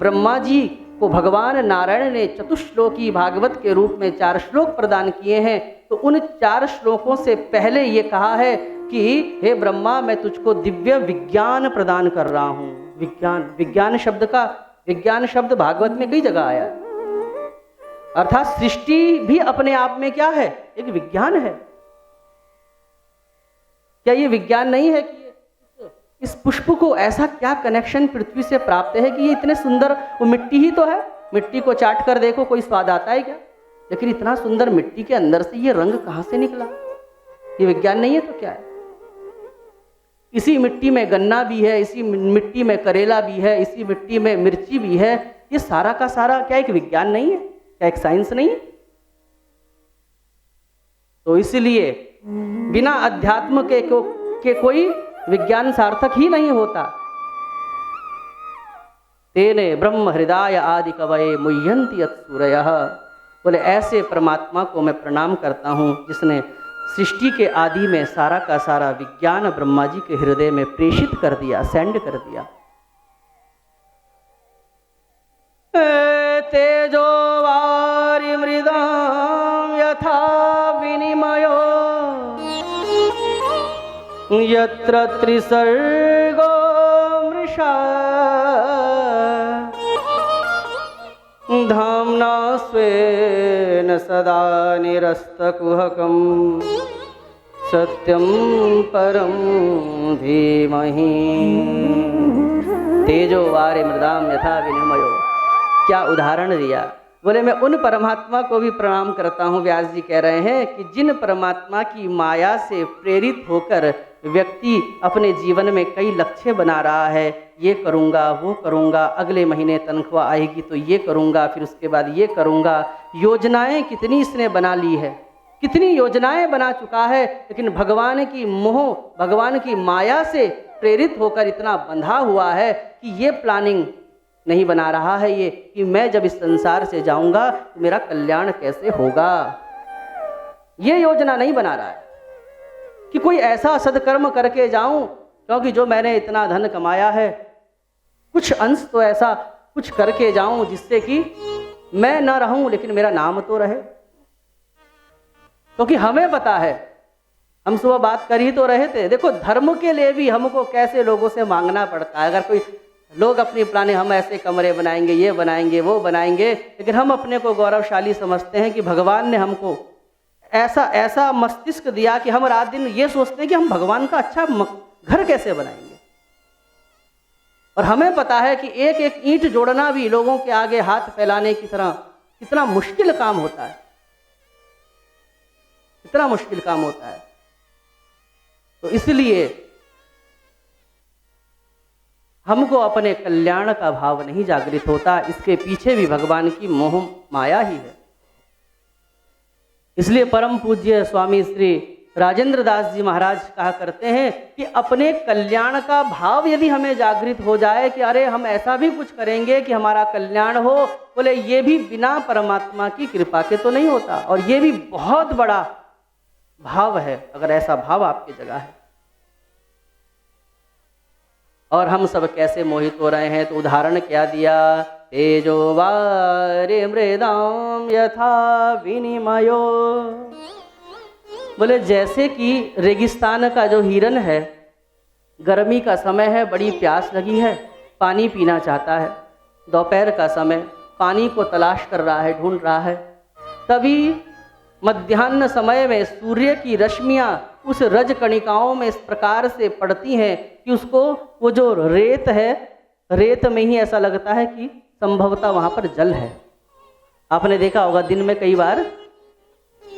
ब्रह्मा जी को भगवान नारायण ने चतुश्लोकी भागवत के रूप में 4 श्लोक प्रदान किए हैं, तो उन 4 श्लोकों से पहले ये कहा है कि हे ब्रह्मा, मैं तुझको दिव्य विज्ञान प्रदान कर रहा हूँ। विज्ञान शब्द भागवत में कई जगह आया, अर्थात सृष्टि भी अपने आप में क्या है, एक विज्ञान है। क्या ये विज्ञान नहीं है कि इस पुष्प को ऐसा क्या कनेक्शन पृथ्वी से प्राप्त है कि ये इतने सुंदर, वो मिट्टी ही तो है, मिट्टी को चाट कर देखो कोई स्वाद आता है क्या, लेकिन इतना सुंदर मिट्टी के अंदर से ये रंग कहाँ से निकला, ये विज्ञान नहीं है तो क्या है। इसी मिट्टी में गन्ना भी है, इसी मिट्टी में करेला भी है, इसी मिट्टी में मिर्ची भी है, ये सारा का सारा क्या एक विज्ञान नहीं है, क्या एक साइंस नहीं है। तो इसलिए बिना अध्यात्म के कोई विज्ञान सार्थक ही नहीं होता। तेने ब्रह्म हृदय आदि कवये मुह्यन्ति यत्सूरयः, बोले ऐसे परमात्मा को मैं प्रणाम करता हूँ जिसने सृष्टि के आदि में सारा का सारा विज्ञान ब्रह्मा जी के हृदय में प्रेषित कर दिया, सेंड कर दिया। तेजो वारि मृदां यथा विनिमयो यत्र त्रिसर्गो मृषा धाम्ना स्वेन सदा निरस्तकुहकं सत्यं परं धीमहि। तेजो वारे मृदाम यथा विनिमयो, क्या उदाहरण दिया। बोले मैं उन परमात्मा को भी प्रणाम करता हूँ, व्यास जी कह रहे हैं कि जिन परमात्मा की माया से प्रेरित होकर व्यक्ति अपने जीवन में कई लक्ष्य बना रहा है, ये करूँगा वो करूँगा, अगले महीने तनख्वाह आएगी तो ये करूँगा, फिर उसके बाद ये करूँगा। योजनाएं कितनी इसने बना ली है, कितनी योजनाएं बना चुका है, लेकिन भगवान की मोह, भगवान की माया से प्रेरित होकर इतना बंधा हुआ है कि ये प्लानिंग नहीं बना रहा है ये कि मैं जब इस संसार से जाऊंगा तो मेरा कल्याण कैसे होगा। ये योजना नहीं बना रहा है कि कोई ऐसा सदकर्म करके जाऊं, क्योंकि जो मैंने इतना धन कमाया है कुछ अंश तो ऐसा कुछ करके जाऊं जिससे कि मैं न रहूं लेकिन मेरा नाम तो रहे। क्योंकि हमें पता है, हम सुबह बात कर ही तो रहे थे, देखो धर्म के लिए भी हमको कैसे लोगों से मांगना पड़ता है। अगर कोई लोग अपनी प्लानिंग, हम ऐसे कमरे बनाएंगे, ये बनाएंगे, वो बनाएंगे, लेकिन हम अपने को गौरवशाली समझते हैं कि भगवान ने हमको ऐसा मस्तिष्क दिया कि हम रात दिन ये सोचते हैं कि हम भगवान का अच्छा घर कैसे बनाएंगे। और हमें पता है कि एक एक ईंट जोड़ना भी लोगों के आगे हाथ फैलाने की तरह कितना मुश्किल काम होता है, कितना मुश्किल काम होता है। तो इसलिए हमको अपने कल्याण का भाव नहीं जागृत होता, इसके पीछे भी भगवान की मोह माया ही है। इसलिए परम पूज्य स्वामी श्री राजेंद्र दास जी महाराज कहा करते हैं कि अपने कल्याण का भाव यदि हमें जागृत हो जाए कि अरे हम ऐसा भी कुछ करेंगे कि हमारा कल्याण हो, बोले ये भी बिना परमात्मा की कृपा के तो नहीं होता, और ये भी बहुत बड़ा भाव है अगर ऐसा भाव आपकी जगह है। और हम सब कैसे मोहित हो रहे हैं, तो उदाहरण क्या दिया, तेजो वारे मृदाम यथा विनिमयो। बोले जैसे कि रेगिस्तान का जो हिरन है, गर्मी का समय है, बड़ी प्यास लगी है, पानी पीना चाहता है, दोपहर का समय पानी को तलाश कर रहा है, ढूंढ रहा है, तभी मध्याह्न समय में सूर्य की रश्मियाँ उस रज कणिकाओं में इस प्रकार से पड़ती हैं कि उसको वो जो रेत है, रेत में ही ऐसा लगता है कि संभवतः वहाँ पर जल है। आपने देखा होगा दिन में कई बार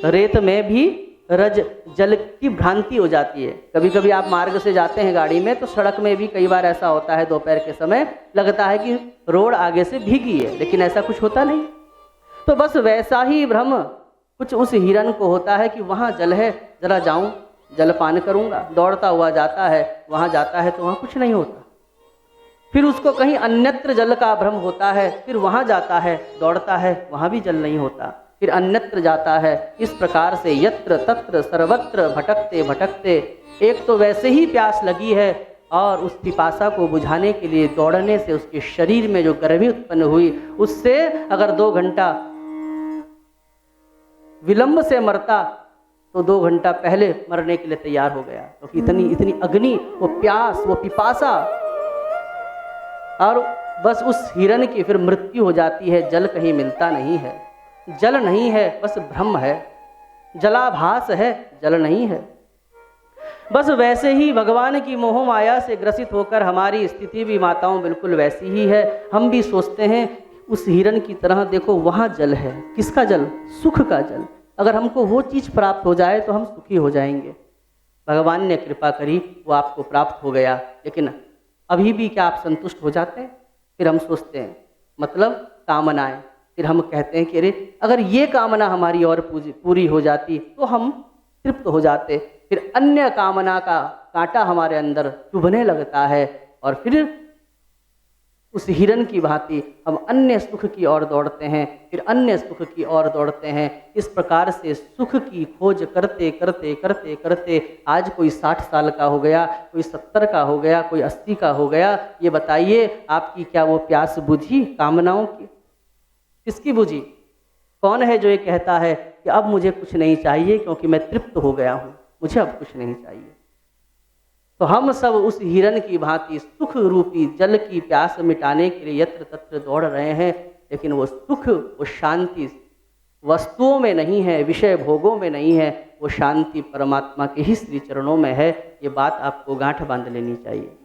रेत में भी रज जल की भ्रांति हो जाती है। कभी कभी आप मार्ग से जाते हैं गाड़ी में तो सड़क में भी कई बार ऐसा होता है, दोपहर के समय लगता है कि रोड आगे से भीगी है, लेकिन ऐसा कुछ होता नहीं। तो बस वैसा ही भ्रम कुछ उस हिरन को होता है कि वहाँ जल है, जरा जाऊँ जलपान करूँगा, दौड़ता हुआ जाता है, वहाँ जाता है तो वहाँ कुछ नहीं होता। फिर उसको कहीं अन्यत्र जल का भ्रम होता है, फिर वहाँ जाता है, दौड़ता है, वहाँ भी जल नहीं होता, फिर अन्यत्र जाता है। इस प्रकार से यत्र तत्र सर्वत्र भटकते भटकते, एक तो वैसे ही प्यास लगी है और उस पिपासा को बुझाने के लिए दौड़ने से उसके शरीर में जो गर्मी उत्पन्न हुई, उससे अगर 2 घंटा विलंब से मरता तो 2 घंटा पहले मरने के लिए तैयार हो गया, क्योंकि इतनी अग्नि, वो प्यास, वो पिपासा। और बस उस हिरण की फिर मृत्यु हो जाती है। जल कहीं मिलता नहीं है, जल नहीं है, बस भ्रम है, जलाभास है, जल नहीं है। बस वैसे ही भगवान की मोह माया से ग्रसित होकर हमारी स्थिति भी माताओं बिल्कुल वैसी ही है। हम भी सोचते हैं उस हिरण की तरह, देखो वहाँ जल है। किसका जल? सुख का जल। अगर हमको वो चीज़ प्राप्त हो जाए तो हम सुखी हो जाएंगे। भगवान ने कृपा करी, वो आपको प्राप्त हो गया, लेकिन अभी भी क्या आप संतुष्ट हो जाते हैं? फिर हम सोचते हैं, मतलब कामनाएं। फिर हम कहते हैं कि अरे अगर ये कामना हमारी और पूरी हो जाती तो हम तृप्त हो जाते। फिर अन्य कामना का कांटा हमारे अंदर चुभने लगता है और फिर उस हिरण की भांति हम अन्य सुख की ओर दौड़ते हैं, फिर अन्य सुख की ओर दौड़ते हैं। इस प्रकार से सुख की खोज करते करते करते करते आज कोई 60 साल का हो गया, कोई 70 का हो गया, कोई 80 का हो गया। ये बताइए आपकी क्या वो प्यास बुझी कामनाओं की? किसकी बुझी? कौन है जो ये कहता है कि अब मुझे कुछ नहीं चाहिए क्योंकि मैं तृप्त हो गया हूँ, मुझे अब कुछ नहीं चाहिए? तो हम सब उस हिरण की भांति सुख रूपी जल की प्यास मिटाने के लिए यत्र तत्र दौड़ रहे हैं, लेकिन वो सुख, वो शांति वस्तुओं में नहीं है, विषय भोगों में नहीं है, वो शांति परमात्मा के ही श्री चरणों में है। ये बात आपको गांठ बांध लेनी चाहिए।